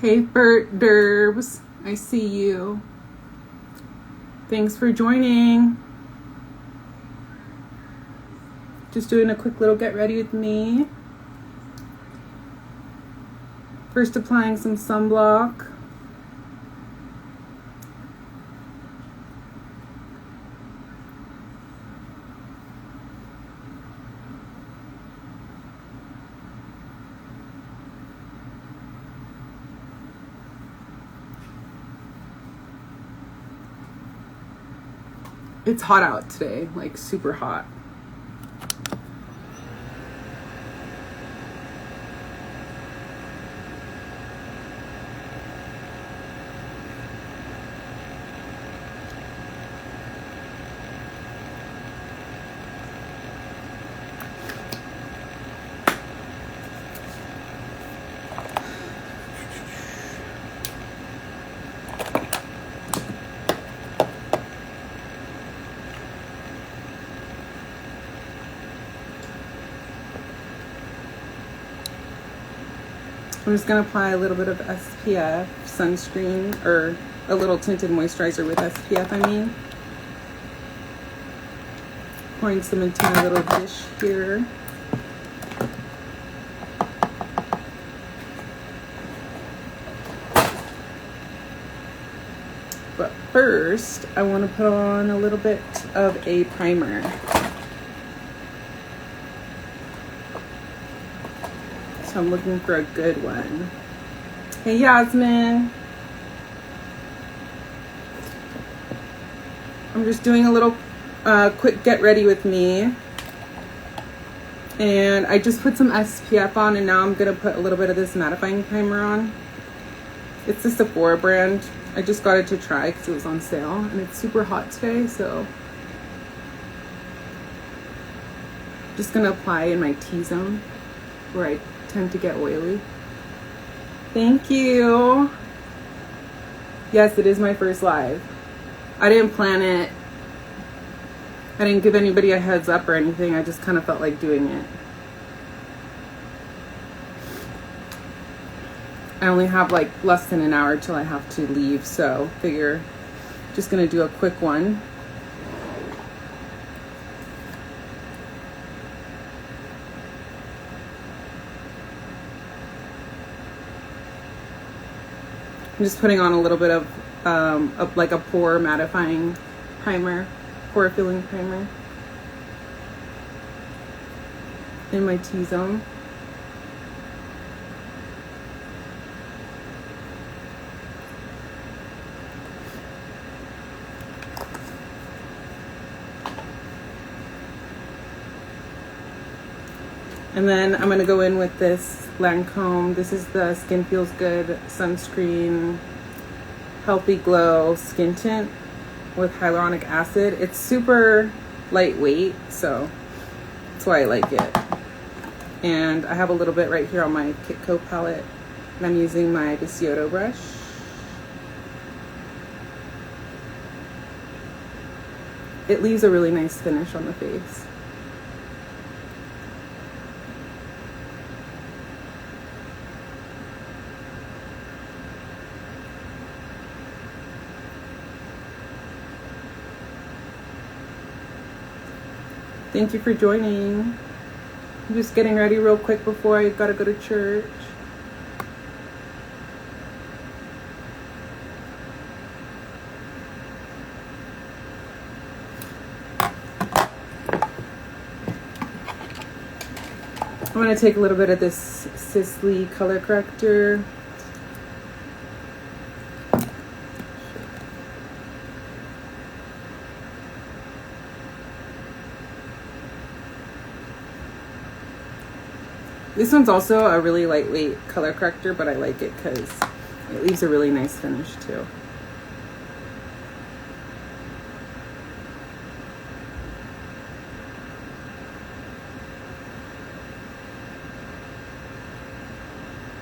Hey Bert Derbs, I see you. Thanks for joining. Just doing a quick little get ready with me. First applying some sunblock. It's hot out today, like super hot. I'm just going to apply a little bit of SPF, sunscreen, or a little tinted moisturizer with SPF, I mean. Pouring some into my little dish here. But first, I want to put on a little bit of a primer. So I'm looking for a good one. Hey Yasmin. I'm just doing a little quick get ready with me. And I just put some SPF on, and now I'm gonna put a little bit of this mattifying primer on. It's the Sephora brand. I just got it to try because it was on sale, and it's super hot today, so just gonna apply in my T-zone where I tend to get oily. Thank you. Yes, it is my first live. I didn't plan it. I didn't give anybody a heads up or anything. I just kind of felt like doing it. I only have like less than an hour till I have to leave, so figure just gonna do a quick one. I'm just putting on a little bit of like a pore mattifying primer, pore filling primer in my T-zone. And then I'm gonna go in with this Lancome. This is the Skin Feels Good Sunscreen Healthy Glow Skin Tint with hyaluronic acid. It's super lightweight, so that's why I like it. And I have a little bit right here on my Kitco palette, and I'm using my Eyeshadow brush. It leaves a really nice finish on the face. Thank you for joining. I'm just getting ready real quick before I gotta go to church. I'm gonna take a little bit of this Sisley color corrector. This one's also a really lightweight color corrector, but I like it because it leaves a really nice finish too.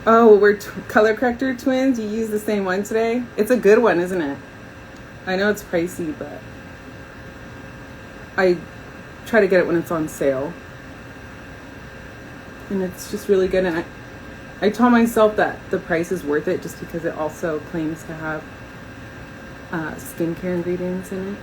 Oh, we're color corrector twins? You use the same one today? It's a good one, isn't it? I know it's pricey, but I try to get it when it's on sale. And it's just really good. And I told myself that the price is worth it just because it also claims to have skincare ingredients in it.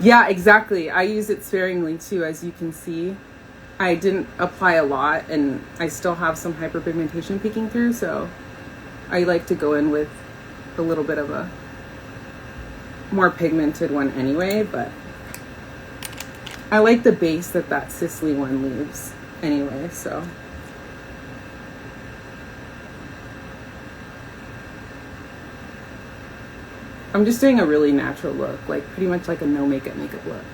Yeah, exactly. I use it sparingly too, as you can see. I didn't apply a lot and I still have some hyperpigmentation peeking through, so I like to go in with a little bit of a more pigmented one anyway, but I like the base that Sisley one leaves anyway, so. I'm just doing a really natural look, like pretty much like a no makeup look.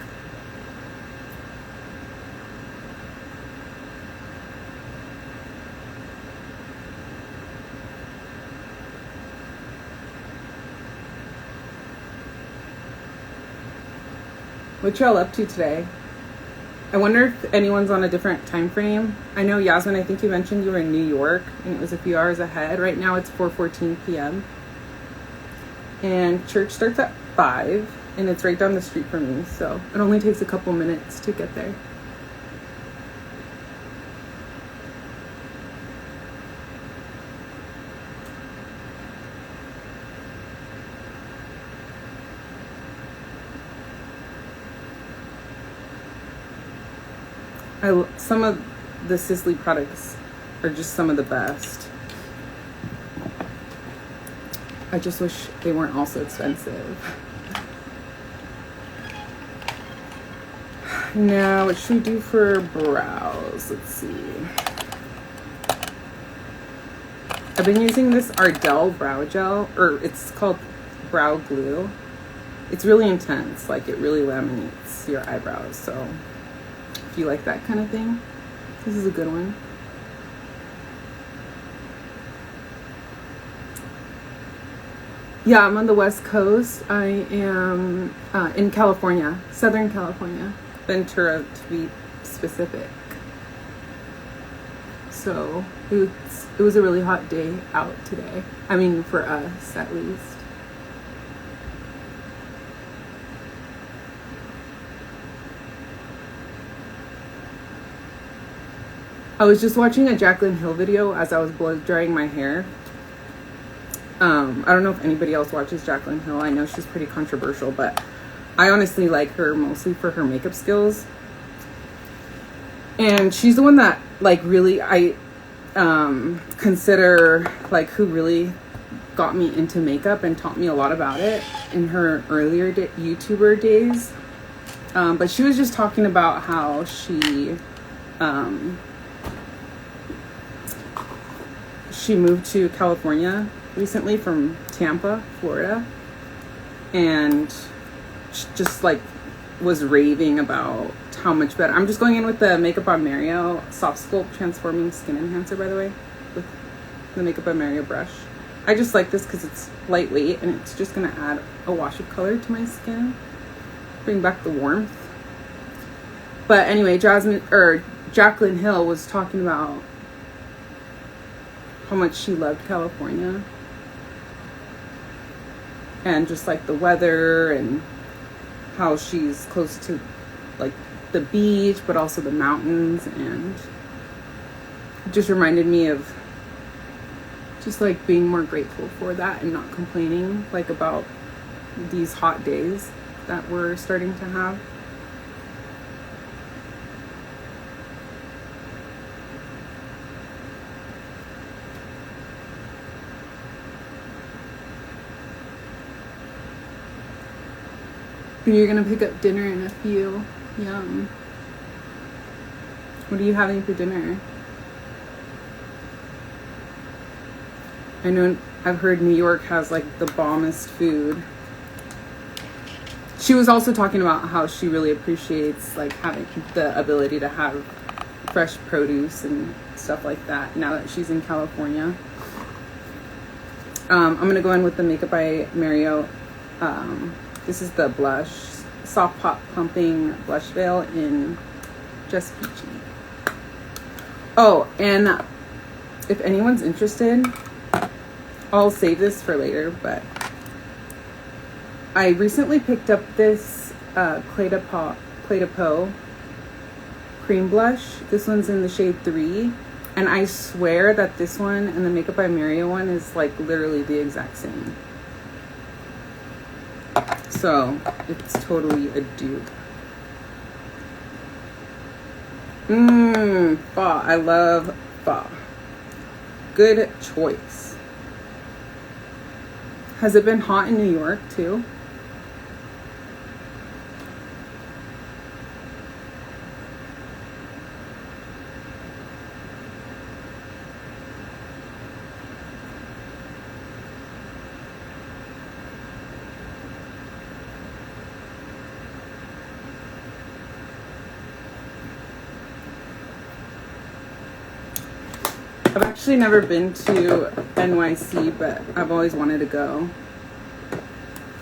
What y'all up to today? I wonder if anyone's on a different time frame. I know, Yasmin, I think you mentioned you were in New York and it was a few hours ahead. Right now it's 4:14 p.m. and church starts at 5 and it's right down the street from me, so it only takes a couple minutes to get there. Some of the Sisley products are just some of the best. I just wish they weren't all so expensive. Now, what should we do for brows? Let's see. I've been using this Ardell brow gel, or it's called Brow Glue. It's really intense, like it really laminates your eyebrows, so if you like that kind of thing, this is a good one. Yeah, I'm on the West Coast. I am in California, Southern California, Ventura to be specific. So it was a really hot day out today. I mean, for us at least. I was just watching a Jaclyn Hill video as I was blow drying my hair. I don't know if anybody else watches Jaclyn Hill. I know she's pretty controversial, but I honestly like her mostly for her makeup skills. And she's the one that like really I consider like who really got me into makeup and taught me a lot about it in her earlier YouTuber days. But she was just talking about how she moved to California recently from Tampa, Florida, and just like was raving about how much better. I'm just going in with the Makeup by Mario Soft Sculpt Transforming Skin Enhancer, by the way, with the Makeup by Mario brush. I just like this because it's lightweight and it's just gonna add a wash of color to my skin, bring back the warmth. But anyway, Jaclyn Hill was talking about how much she loved California and just like the weather and how she's close to like the beach but also the mountains, and it just reminded me of just like being more grateful for that and not complaining like about these hot days that we're starting to have. You're gonna pick up dinner in a few. Yum. What are you having for dinner? I know I've heard New York has like the bombest food. She was also talking about how she really appreciates like having the ability to have fresh produce and stuff like that now that she's in California. I'm gonna go in with the Makeup by Mario. This is the blush, Soft Pop Pumping Blush Veil in Just peachy. Oh, and if anyone's interested, I'll save this for later, but I recently picked up this Clé de Peau cream blush. This one's in the shade 3. And I swear that this one and the Makeup by Mario one is like literally the exact same. So it's totally a dupe. Pho. I love pho. Good choice. Has it been hot in New York too? I've actually never been to NYC, but I've always wanted to go.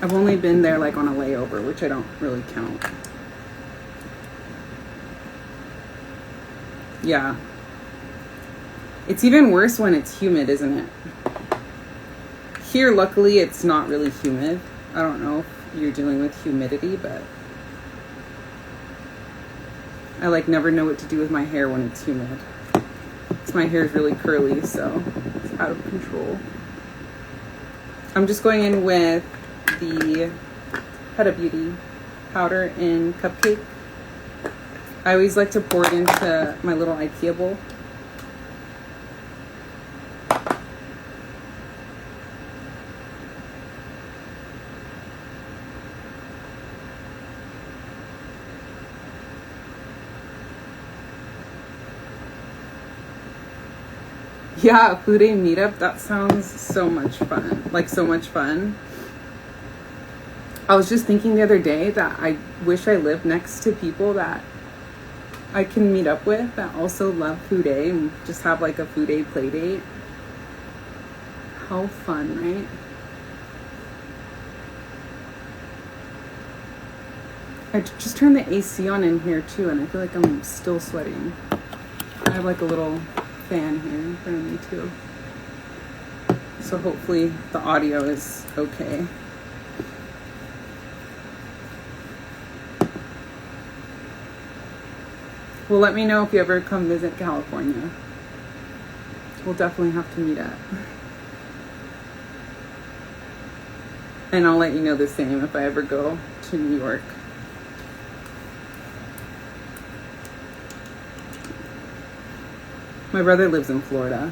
I've only been there like on a layover, which I don't really count. Yeah. It's even worse when it's humid, isn't it? Here, luckily, it's not really humid. I don't know if you're dealing with humidity, but I like never know what to do with my hair when it's humid. My hair is really curly, so it's out of control. I'm just going in with the Huda Beauty powder in Cupcake. I always like to pour it into my little IKEA bowl. Yeah, food day meetup. That sounds so much fun. Like so much fun. I was just thinking the other day that I wish I lived next to people that I can meet up with that also love food day and just have like a food day play date. How fun, right? I just turned the AC on in here too, and I feel like I'm still sweating. I have like a little fan here in front of me too, so hopefully the audio is okay. Well, let me know if you ever come visit California. We'll definitely have to meet up, and I'll let you know the same if I ever go to New York. My brother lives in Florida.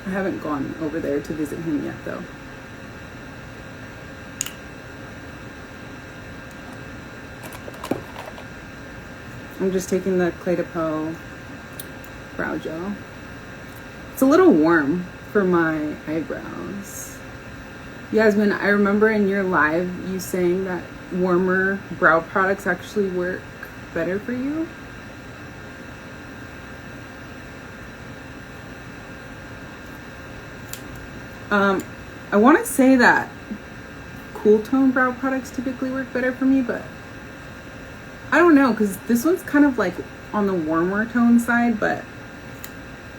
I haven't gone over there to visit him yet, though. I'm just taking the Clé de Peau brow gel. It's a little warm for my eyebrows. Yasmin, I remember in your live you saying that warmer brow products actually work better for you. I want to say that cool tone brow products typically work better for me, but I don't know, because this one's kind of like on the warmer tone side, but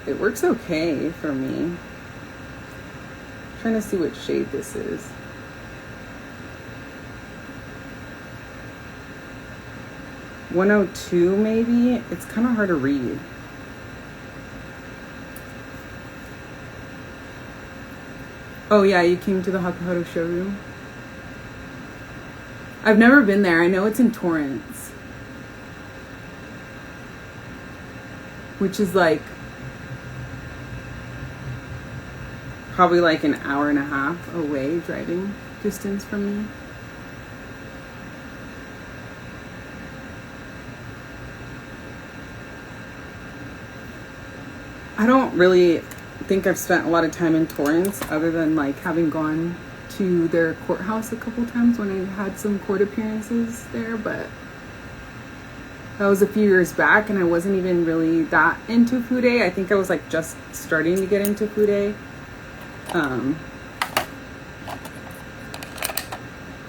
it works okay for me. I'm trying to see what shade this is. $102 maybe? It's kind of hard to read. Oh yeah, you came to the Hakuhodo showroom? I've never been there. I know it's in Torrance, which is like probably like an hour and a half away driving distance from me. I don't really think I've spent a lot of time in Torrance other than like having gone to their courthouse a couple times when I had some court appearances there, but that was a few years back and I wasn't even really that into food day. I think I was like just starting to get into food day.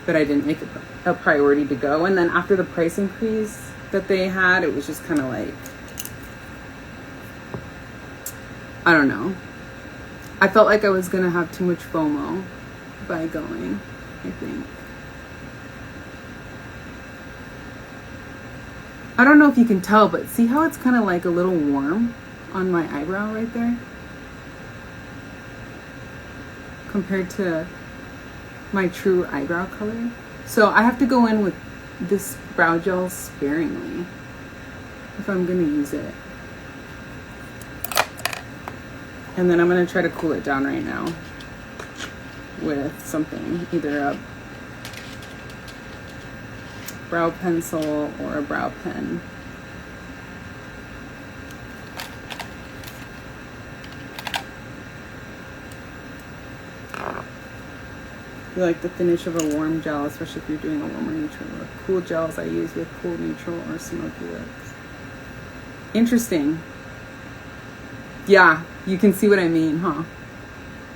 But I didn't make it a priority to go. And then after the price increase, that they had. It was just kind of like, I don't know. I felt like I was gonna have too much FOMO by going, I think. I don't know if you can tell, but see how it's kind of like a little warm on my eyebrow right there? Compared to my true eyebrow color. So I have to go in with this brow gel sparingly if I'm gonna use it. And then I'm gonna try to cool it down right now with something, either a brow pencil or a brow pen. I like the finish of a warm gel, especially if you're doing a warmer neutral look. Cool gels I use with cool neutral or smoky looks. Interesting. Yeah, you can see what I mean, huh?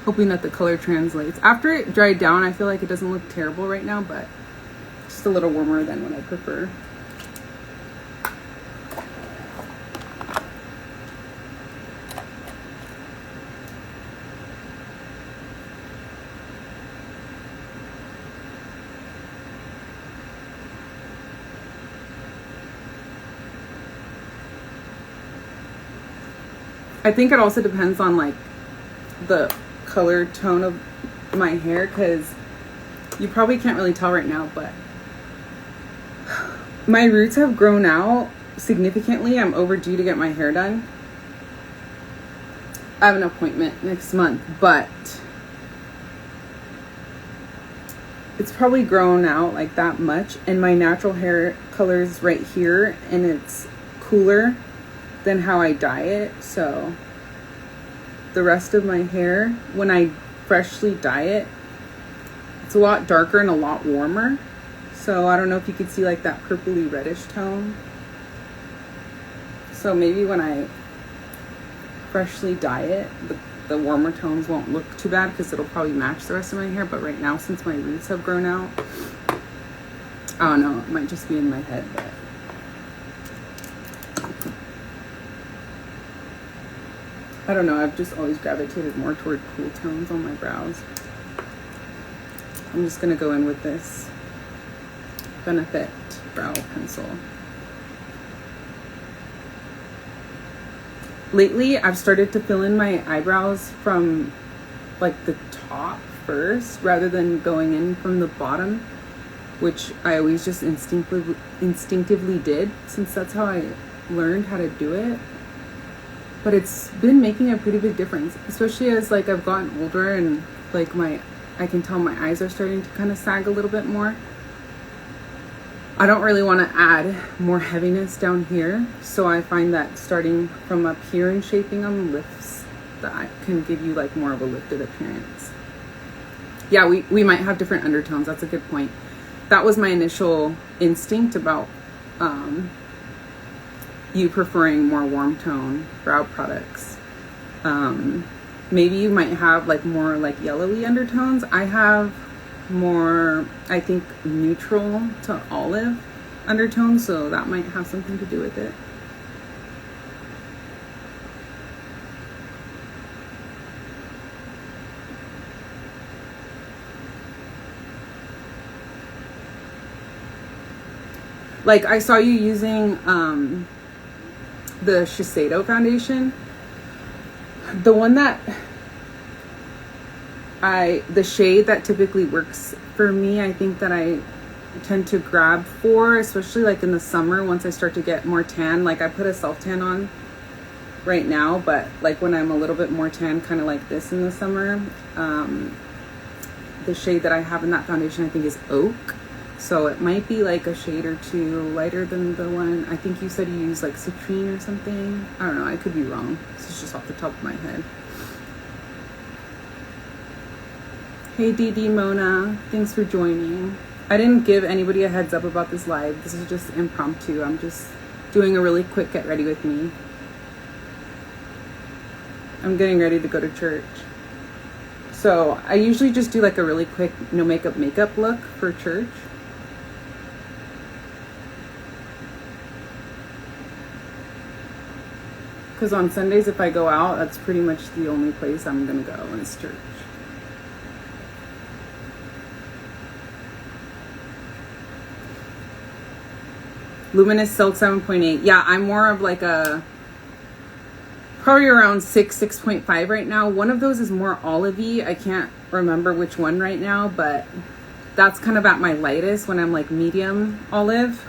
Hoping that the color translates. After it dried down, I feel like it doesn't look terrible right now, but just a little warmer than what I prefer. I think it also depends on like the color tone of my hair, because you probably can't really tell right now, but my roots have grown out significantly. I'm overdue to get my hair done. I have an appointment next month, but it's probably grown out like that much, and my natural hair color is right here, and it's cooler than how I dye it. So the rest of my hair, when I freshly dye it, it's a lot darker and a lot warmer. So I don't know if you could see like that purpley reddish tone. So maybe when I freshly dye it, the warmer tones won't look too bad, because it'll probably match the rest of my hair. But right now, since my roots have grown out, I don't know, it might just be in my head, but I don't know, I've just always gravitated more toward cool tones on my brows. I'm just gonna go in with this Benefit brow pencil. Lately, I've started to fill in my eyebrows from like the top first, rather than going in from the bottom, which I always just instinctively did, since that's how I learned how to do it. But it's been making a pretty big difference, especially as like I've gotten older and like I can tell my eyes are starting to kind of sag a little bit more. I don't really want to add more heaviness down here, so I find that starting from up here and shaping them lifts, that can give you like more of a lifted appearance. Yeah, we might have different undertones. That's a good point. That was my initial instinct about you preferring more warm tone brow products. Maybe you might have like more like yellowy undertones. I have more, I think, neutral to olive undertones, so that might have something to do with it. Like I saw you using the Shiseido foundation. The one that the shade that typically works for me, I think that I tend to grab for, especially like in the summer once I start to get more tan. Like I put a self tan on right now, but like when I'm a little bit more tan, kind of like this in the summer, the shade that I have in that foundation I think is Oak. So it might be like a shade or two lighter than the one, I think you said you use like Citrine or something. I don't know, I could be wrong. This is just off the top of my head. Hey DD Mona, thanks for joining. I didn't give anybody a heads up about this live. This is just impromptu. I'm just doing a really quick get ready with me. I'm getting ready to go to church. So I usually just do like a really quick no makeup look for church. Because on Sundays, if I go out, that's pretty much the only place I'm going to go is church. Luminous Silk 7.8. Yeah, I'm more of like a, probably around 6.5 right now. One of those is more olivey. I can't remember which one right now, but that's kind of at my lightest when I'm like medium olive.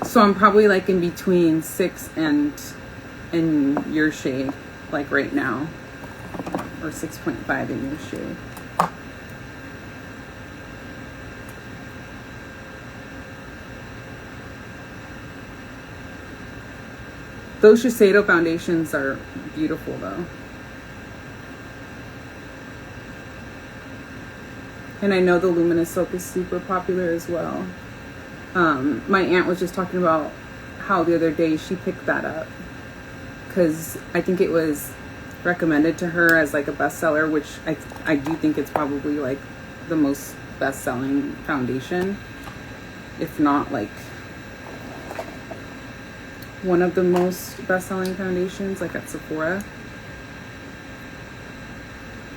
So I'm probably like in between 6 and your shade, like right now, or 6.5 in your shade. Those Shiseido foundations are beautiful though. And I know the Luminous Silk is super popular as well. My aunt was just talking about how the other day she picked that up because I think it was recommended to her as like a bestseller, which I do think it's probably like the most best-selling foundation, if not like one of the most best-selling foundations, like at Sephora.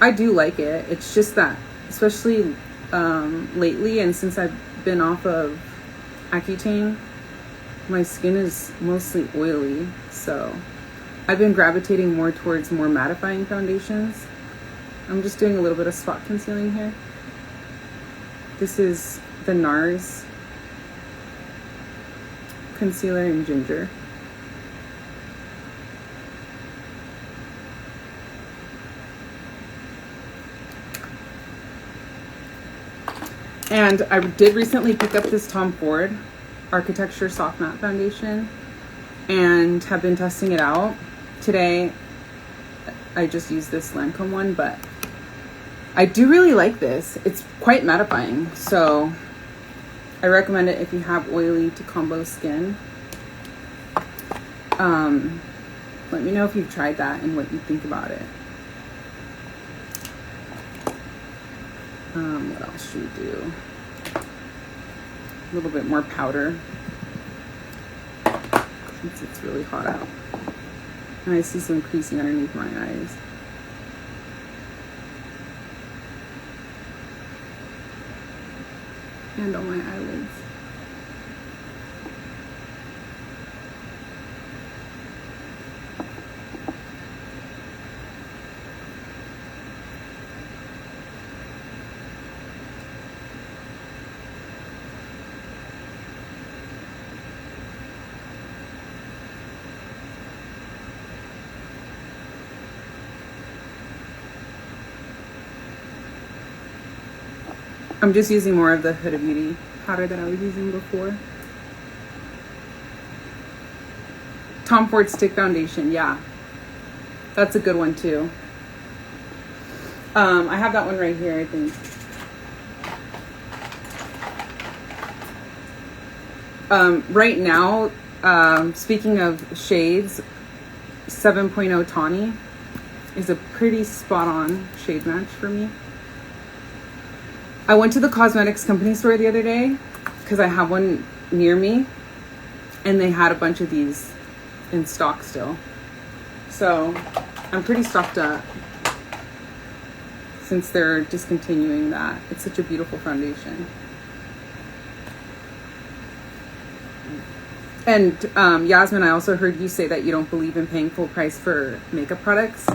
I do like it. It's just that, especially lately, and since I've been off of Accutane, my skin is mostly oily, so I've been gravitating more towards more mattifying foundations. I'm just doing a little bit of spot concealing here. This is the NARS concealer in Ginger. And I did recently pick up this Tom Ford Architecture Soft Matte Foundation and have been testing it out. Today, I just used this Lancome one, but I do really like this. It's quite mattifying, so I recommend it if you have oily to combo skin. Let me know if you've tried that and what you think about it. What else should we do? A little bit more powder since it's really hot out. And I see some creasing underneath my eyes. And on my eyelids. I'm just using more of the Huda Beauty powder that I was using before. Tom Ford Stick Foundation, yeah. That's a good one too. I have that one right here, I think. Right now, speaking of shades, 7.0 Tawny is a pretty spot-on shade match for me. I went to the cosmetics company store the other day because I have one near me and they had a bunch of these in stock still. So I'm pretty stocked up since they're discontinuing that. It's such a beautiful foundation. And Yasmin, I also heard you say that you don't believe in paying full price for makeup products.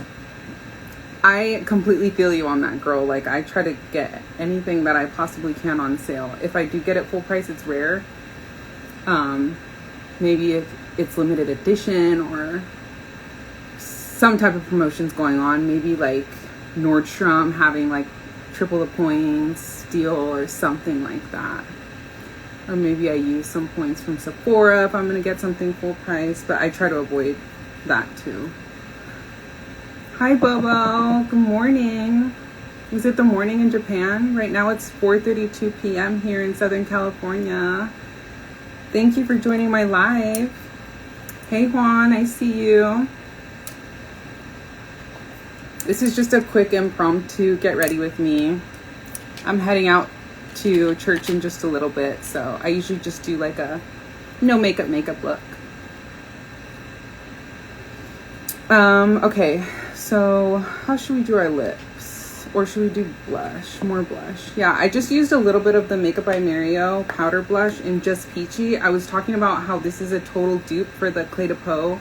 I completely feel you on that, girl. Like, I try to get anything that I possibly can on sale. If I do get it full price, it's rare. Maybe if it's limited edition or some type of promotions going on. Maybe like Nordstrom having like triple the points deal or something like that. Or maybe I use some points from Sephora if I'm going to get something full price. But I try to avoid that too. Hi Bobo, good morning. Is it the morning in Japan? Right now it's 4:32 p.m. here in Southern California. Thank you for joining my live. Hey Juan, I see you. This is just a quick impromptu get ready with me. I'm heading out to church in just a little bit, so I usually just do like a no makeup look. Okay, so how should we do our lips? Or should we do blush? More blush. Yeah, I just used a little bit of the Makeup by Mario powder blush in Just Peachy. I was talking about how this is a total dupe for the Clé de Peau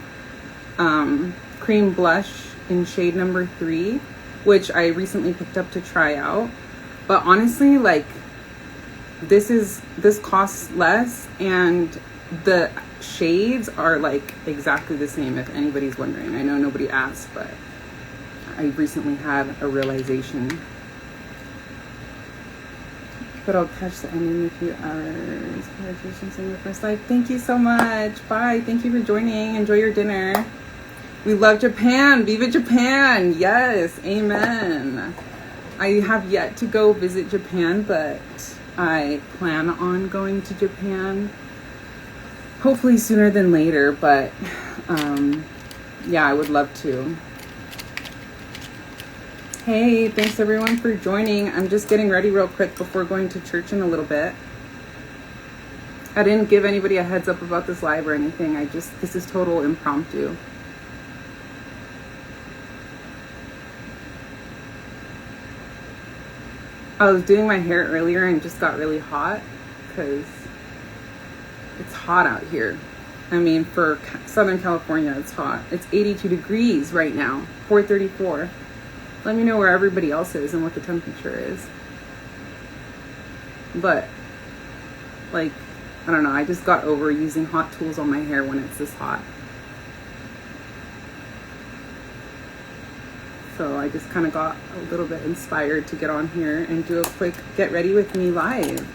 cream blush in shade number 3, which I recently picked up to try out. But honestly, like, this costs less, and the shades are like exactly the same, if anybody's wondering. I know nobody asked, but I recently had a realization. But I'll catch the ending in a few hours. Congratulations on your first live. Thank you so much. Bye. Thank you for joining. Enjoy your dinner. We love Japan. Viva Japan. Yes. Amen. I have yet to go visit Japan, but I plan on going to Japan. Hopefully sooner than later, but yeah, I would love to. Hey, thanks everyone for joining. I'm just getting ready real quick before going to church in a little bit. I didn't give anybody a heads up about this live or anything. This is total impromptu. I was doing my hair earlier and just got really hot because it's hot out here. I mean, for Southern California, it's hot. It's 82 degrees right now, 4:34. Let me know where everybody else is and what the temperature is. But, like, I don't know, I just got over using hot tools on my hair when it's this hot. So I just kind of got a little bit inspired to get on here and do a quick get ready with me live.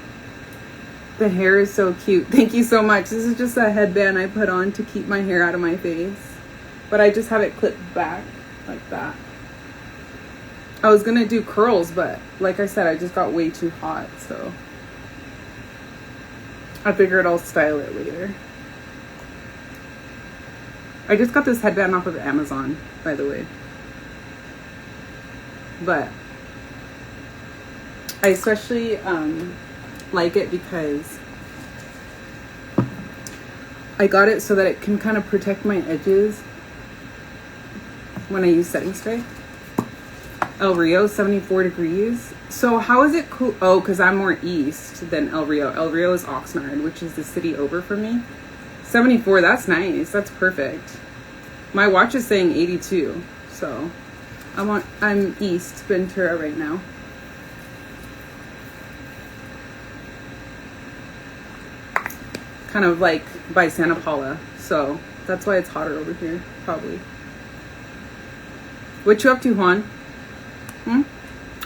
The hair is so cute. Thank you so much. This is just a headband I put on to keep my hair out of my face. But I just have it clipped back like that. I was gonna do curls, but like I said, I just got way too hot, so I figured I'll style it later. I just got this headband off of Amazon, by the way. But I especially like it because I got it so that it can kind of protect my edges when I use setting spray. El Rio, 74 degrees. So how is it cool? Oh, because I'm more east than El Rio. El Rio is Oxnard, which is the city over for me. 74, that's nice. That's perfect. My watch is saying 82, so I'm east Ventura right now. Kind of like by Santa Paula, so that's why it's hotter over here, probably. What you up to, Juan?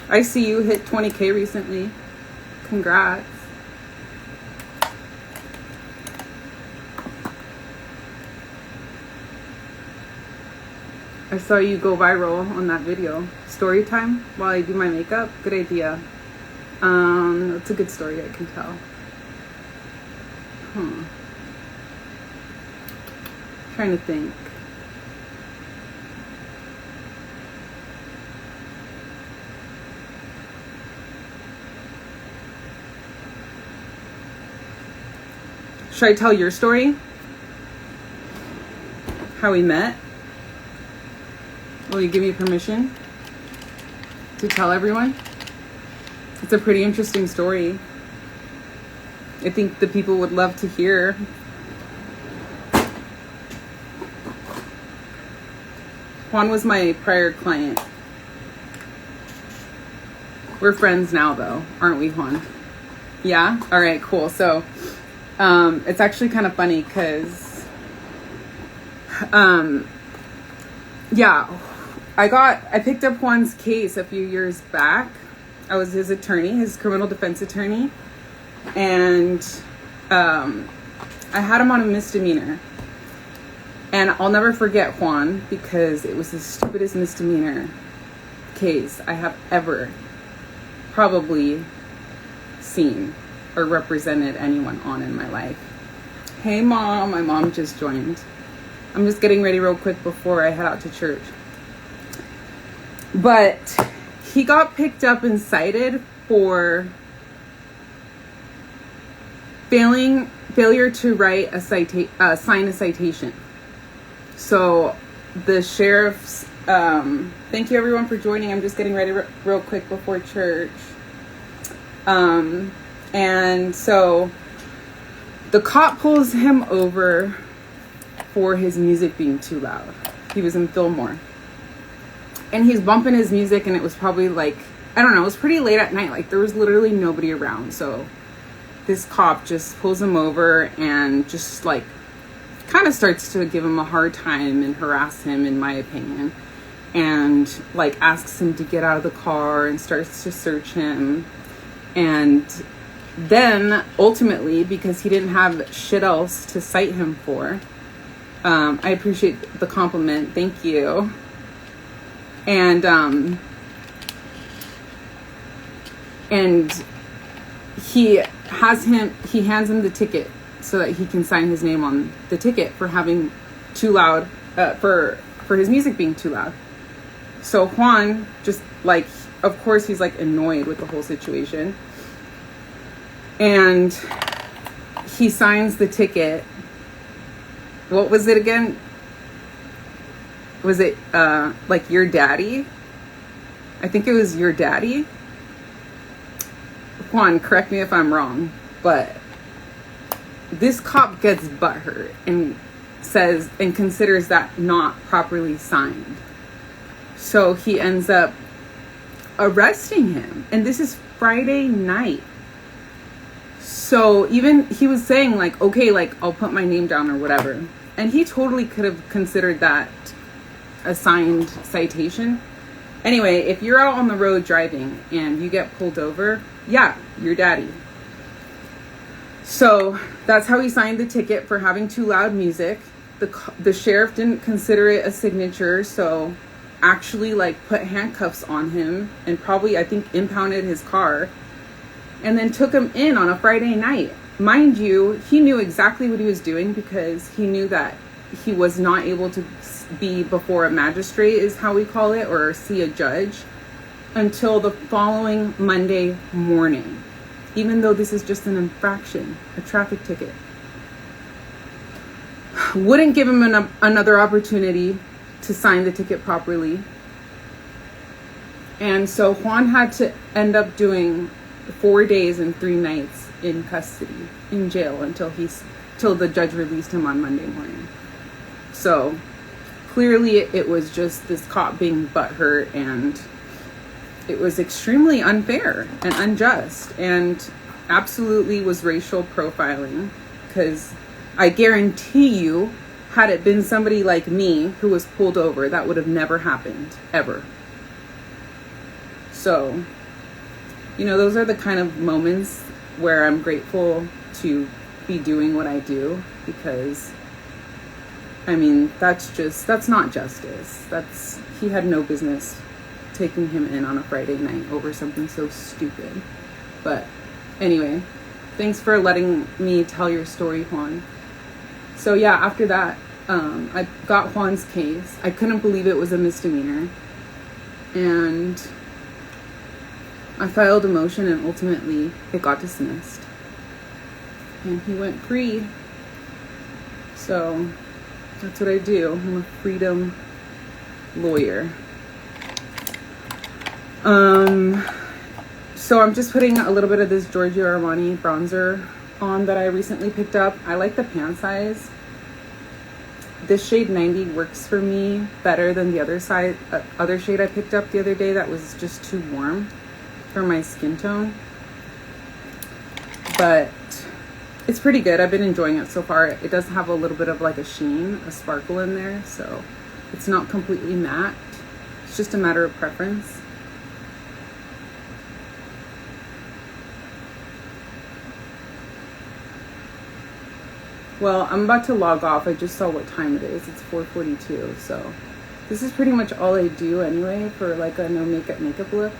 I see you hit 20K recently. Congrats. I saw you go viral on that video. Story time while I do my makeup. Good idea. That's a good story, I can tell. Trying to think. Should I tell your story? How we met? Will you give me permission to tell everyone? It's a pretty interesting story. I think the people would love to hear. Juan was my prior client. We're friends now though, aren't we, Juan? Yeah? All right, cool. So it's actually kind of funny because yeah, I picked up Juan's case a few years back. I was his attorney, his criminal defense attorney, and I had him on a misdemeanor. And I'll never forget Juan because it was the stupidest misdemeanor case I have ever probably seen or represented anyone on in my life. Hey mom, my mom just joined. I'm just getting ready real quick before I head out to church. But he got picked up and cited for failure to write sign a citation. So the sheriff's, thank you everyone for joining. I'm just getting ready real quick before church. And so the cop pulls him over for his music being too loud. He was in Fillmore. And he's bumping his music, and it was probably like, I don't know, it was pretty late at night. Like, there was literally nobody around. So this cop just pulls him over and just like kind of starts to give him a hard time and harass him, in my opinion, and like asks him to get out of the car and starts to search him. And then ultimately, because he didn't have shit else to cite him for, I appreciate the compliment, thank you. And he hands him the ticket so that he can sign his name on the ticket for having too loud, for his music being too loud. So Juan just like, of course he's like annoyed with the whole situation, and he signs the ticket. What was it again? Was it like your daddy? I think it was your daddy. Juan, correct me if I'm wrong, but this cop gets butthurt and says and considers that not properly signed. So he ends up arresting him, and this is Friday night. So even he was saying like, okay, like I'll put my name down or whatever, and he totally could have considered that a signed citation. Anyway, if you're out on the road driving and you get pulled over, yeah, your daddy. So that's how he signed the ticket, for having too loud music. The sheriff didn't consider it a signature, so actually like put handcuffs on him and probably, I think, impounded his car, and then took him in on a Friday night. Mind you, he knew exactly what he was doing, because he knew that he was not able to be before a magistrate, is how we call it, or see a judge, until the following Monday morning, even though this is just an infraction, a traffic ticket. Wouldn't give him another opportunity to sign the ticket properly. And so Juan had to end up doing 4 days and 3 nights in custody, in jail, until the judge released him on Monday morning. So clearly it was just this cop being butthurt, and it was extremely unfair and unjust, and absolutely was racial profiling, because I guarantee you, had it been somebody like me who was pulled over, that would have never happened, ever. So, you know, those are the kind of moments where I'm grateful to be doing what I do, because I mean, that's not justice. He had no business taking him in on a Friday night over something so stupid. But anyway, thanks for letting me tell your story, Juan. So yeah, after that, I got Juan's case. I couldn't believe it was a misdemeanor, and I filed a motion, and ultimately it got dismissed, and he went free. So that's what I do. I'm a freedom lawyer. So I'm just putting a little bit of this Giorgio Armani bronzer on that I recently picked up. I like the pan size. This shade 90 works for me better than the other shade I picked up the other day that was just too warm for my skin tone. But it's pretty good. I've been enjoying it so far. It does have a little bit of like a sheen, a sparkle in there, so it's not completely matte. It's just a matter of preference. Well, I'm about to log off. I just saw what time it is. It's 4:42, so this is pretty much all I do anyway for like a no makeup look.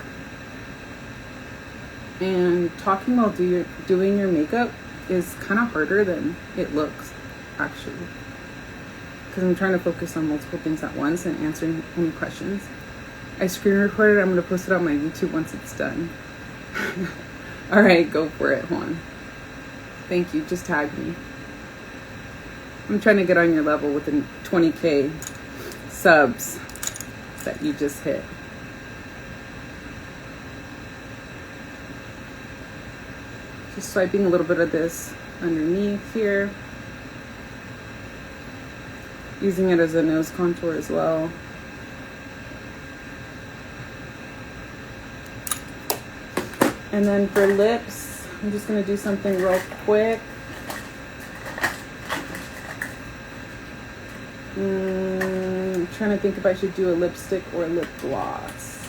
And talking while doing your makeup is kind of harder than it looks, actually, because I'm trying to focus on multiple things at once and answering any questions. I screen recorded. I'm going to post it on my YouTube once it's done. All right, go for it, Juan. Thank you. Just tag me. I'm trying to get on your level with a 20K subs that you just hit. Just swiping a little bit of this underneath here. Using it as a nose contour as well. And then for lips, I'm just gonna do something real quick. I'm trying to think if I should do a lipstick or a lip gloss.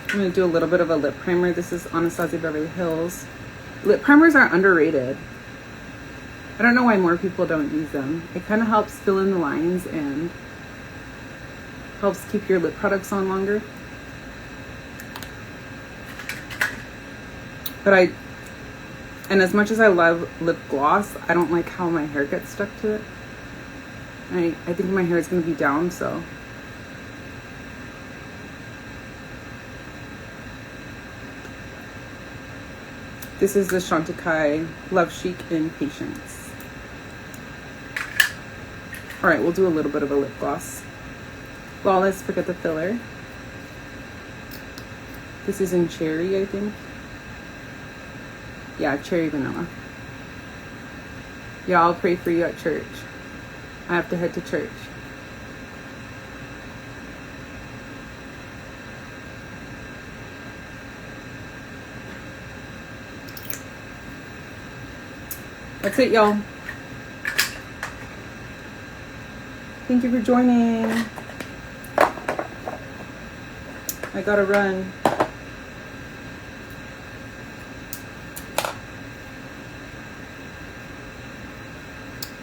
I'm gonna do a little bit of a lip primer. This is Anastasia Beverly Hills. Lip primers are underrated. I don't know why more people don't use them. It kind of helps fill in the lines and helps keep your lip products on longer. But and as much as I love lip gloss, I don't like how my hair gets stuck to it. I think my hair is going to be down, so. This is the Chantecaille Love Chic in Patience. All right, we'll do a little bit of a lip gloss. Flawless, forget the filler. This is in Cherry, I think. Yeah, Cherry Vanilla. Yeah, I'll pray for you at church. I have to head to church. That's it, y'all. Thank you for joining. I gotta run.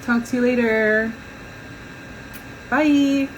Talk to you later. Bye.